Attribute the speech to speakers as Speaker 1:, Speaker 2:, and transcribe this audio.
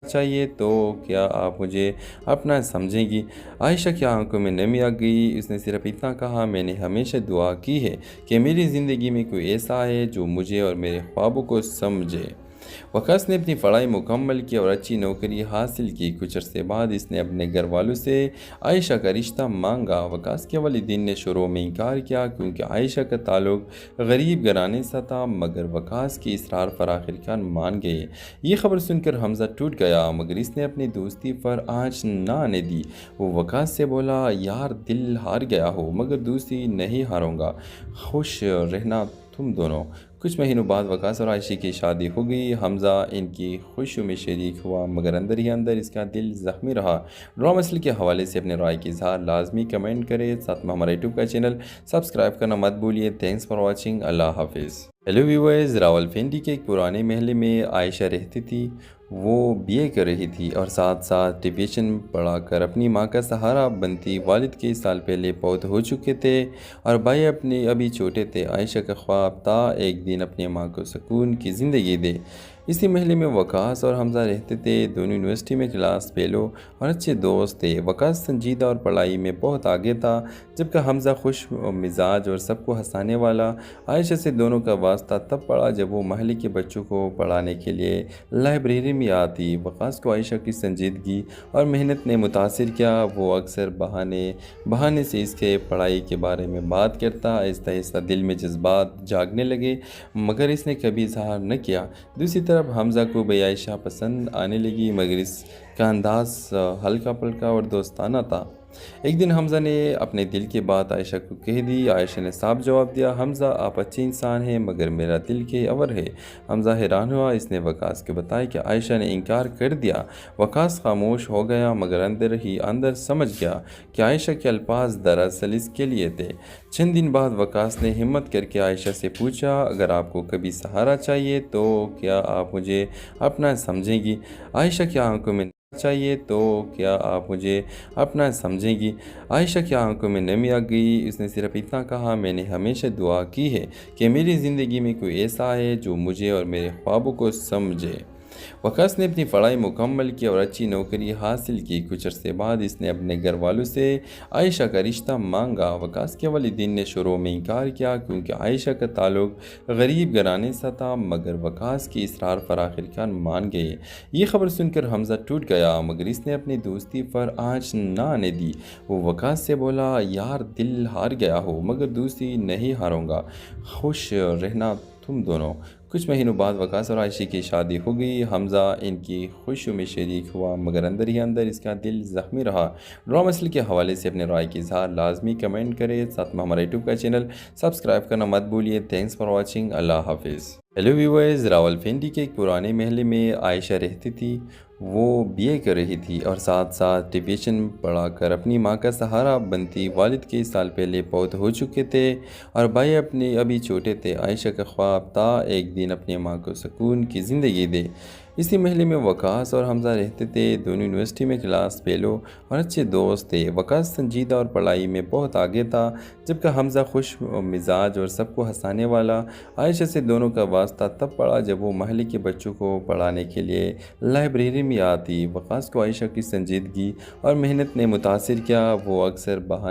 Speaker 1: चाहिए तो क्या आप मुझे अपना समझेंगी? आयशा की आंखों में नमी आ गई। उसने सिर्फ इतना कहा, मैंने हमेशा दुआ की है कि मेरी ज़िंदगी में कोई ऐसा आए जो मुझे और मेरे ख्वाबों को समझे। वकास ने अपनी पढ़ाई मुकम्मल की और अच्छी नौकरी हासिल की। कुछ अरसे बाद इसने अपने घर वालों से आयशा का रिश्ता मांगा। वकास के वालिदैन ने शुरू में इनकार किया क्योंकि आयशा का ताल्लुक गरीब घराने से था, मगर वकास की इसरार पर आखिरकार मान गए। ये खबर सुनकर हमज़ा टूट गया, मगर इसने अपनी दोस्ती पर आँच न आने दी। वो वकास से बोला, यार दिल हार गया हो मगर दोस्ती नहीं हारूंगा, खुश रहना तुम दोनों। कुछ महीनों बाद वकास और आयशा की शादी हो गई। हमज़ा इनकी खुशियों में शरीक हुआ, मगर अंदर ही अंदर इसका दिल ज़ख्मी रहा। ड्रामा मसले के हवाले से अपने राय की इज़हार लाजमी कमेंट करें। साथ में हमारे यूट्यूब का चैनल सब्सक्राइब करना मत भूलिए। Thanks for watching. अल्लाह हाफिज़। हेलो व्यूअर्स, रावलपिंडी के एक पुराने महल में आयशा रहती थी। वो बीए कर रही थी और साथ साथ ट्यूशन पढ़ाकर अपनी माँ का सहारा बनती। वालिद कई साल पहले बहुत हो चुके थे और भाई अपने अभी छोटे थे। आयशा का ख्वाब था एक दिन अपनी माँ को सुकून की ज़िंदगी दे। इसी महल में वकास और हमज़ा रहते थे। दोनों यूनिवर्सिटी में क्लास फेलो और अच्छे दोस्त थे। वकास संजीदा और पढ़ाई में बहुत आगे था, जबकि हमज़ा खुश मिजाज और सबको हंसाने वाला। आयशा से दोनों का वास्ता तब पड़ा जब वो महल्ले के बच्चों को पढ़ाने के लिए लाइब्रेरी में आती। वकास को आयशा की संजीदगी और मेहनत ने मुतासिर किया। वो अक्सर बहाने बहाने से इसके पढ़ाई के बारे में बात करता। आहिस्ता आहिस्ता दिल में जज्बात जागने लगे, मगर इसने कभी इजहार न किया। दूसरी तरफ हमज़ा को भी आयशा पसंद आने लगी, मगर इसका अंदाज़ हल्का पल्का और दोस्ताना था। एक दिन हमज़ा ने अपने दिल की बात आयशा को कह दी। आयशा ने साफ जवाब दिया, हमज़ा आप अच्छे इंसान हैं मगर मेरा दिल के अवर है। हमज़ा हैरान हुआ। इसने वकास को बताया कि आयशा ने इनकार कर दिया। वकास खामोश हो गया, मगर अंदर ही अंदर समझ गया कि आयशा के अल्फाज दरअसल इसके लिए थे। चंद दिन बाद वकास ने हिम्मत करके आयशा से पूछा, अगर आपको कभी सहारा चाहिए तो क्या आप मुझे अपना समझेंगी? आयशा की आंखों में चाहिए तो क्या आप मुझे अपना समझेंगी? आयशा की आंखों में नमी आ गई। उसने सिर्फ इतना कहा, मैंने हमेशा दुआ की है कि मेरी ज़िंदगी में कोई ऐसा आए जो मुझे और मेरे ख्वाबों को समझे। वकास ने अपनी पढ़ाई मुकम्मल की और अच्छी नौकरी हासिल की। कुछ अरसे बाद इसने अपने घर वालों से आयशा का रिश्ता मांगा। वकास के वालिदैन ने शुरू में इनकार किया क्योंकि आयशा का ताल्लुक गरीब घराने से था, मगर वकास की इसरार पर आखिरकार मान गए। ये खबर सुनकर हमज़ा टूट गया, मगर इसने अपनी दोस्ती पर आँच न आने दी। वो वकास से बोला, यार दिल हार गया हो मगर दोस्ती नहीं हारूंगा, खुश रहना तुम दोनों। कुछ महीनों बाद वकास और आयशा की शादी हो गई। हमज़ा इनकी खुशियों में शरीक हुआ, मगर अंदर ही अंदर इसका दिल ज़ख्मी रहा। ड्रामा मसले के हवाले से अपने राय की इज़हार लाजमी कमेंट करें। साथ में हमारे यूट्यूब का चैनल सब्सक्राइब करना मत भूलिए। Thanks for watching. अल्लाह हाफिज़। हेलो व्यूअर्स, रावलपिंडी के एक पुराने महल में आयशा रहती थी। वो बीए कर रही थी और साथ साथ ट्यूशन पढ़ाकर अपनी माँ का सहारा बनती। वालिद कई साल पहले बहुत हो चुके थे और भाई अपने अभी छोटे थे। आयशा का ख्वाब था एक दिन अपनी माँ को सुकून की ज़िंदगी दे। इसी महल में वकास और हमज़ा रहते थे। दोनों यूनिवर्सिटी में क्लास फेलो और अच्छे दोस्त थे। वकास संजीदा और पढ़ाई में बहुत आगे था, जबकि हमज़ा खुश मिजाज और सबको हंसाने वाला। आयशा से दोनों का वास्ता तब पड़ा जब वो महल्ले के बच्चों को पढ़ाने के लिए लाइब्रेरी में आती। वकास को आयशा की संजीदगी और मेहनत ने मुतासिर किया। वो अक्सर बहाने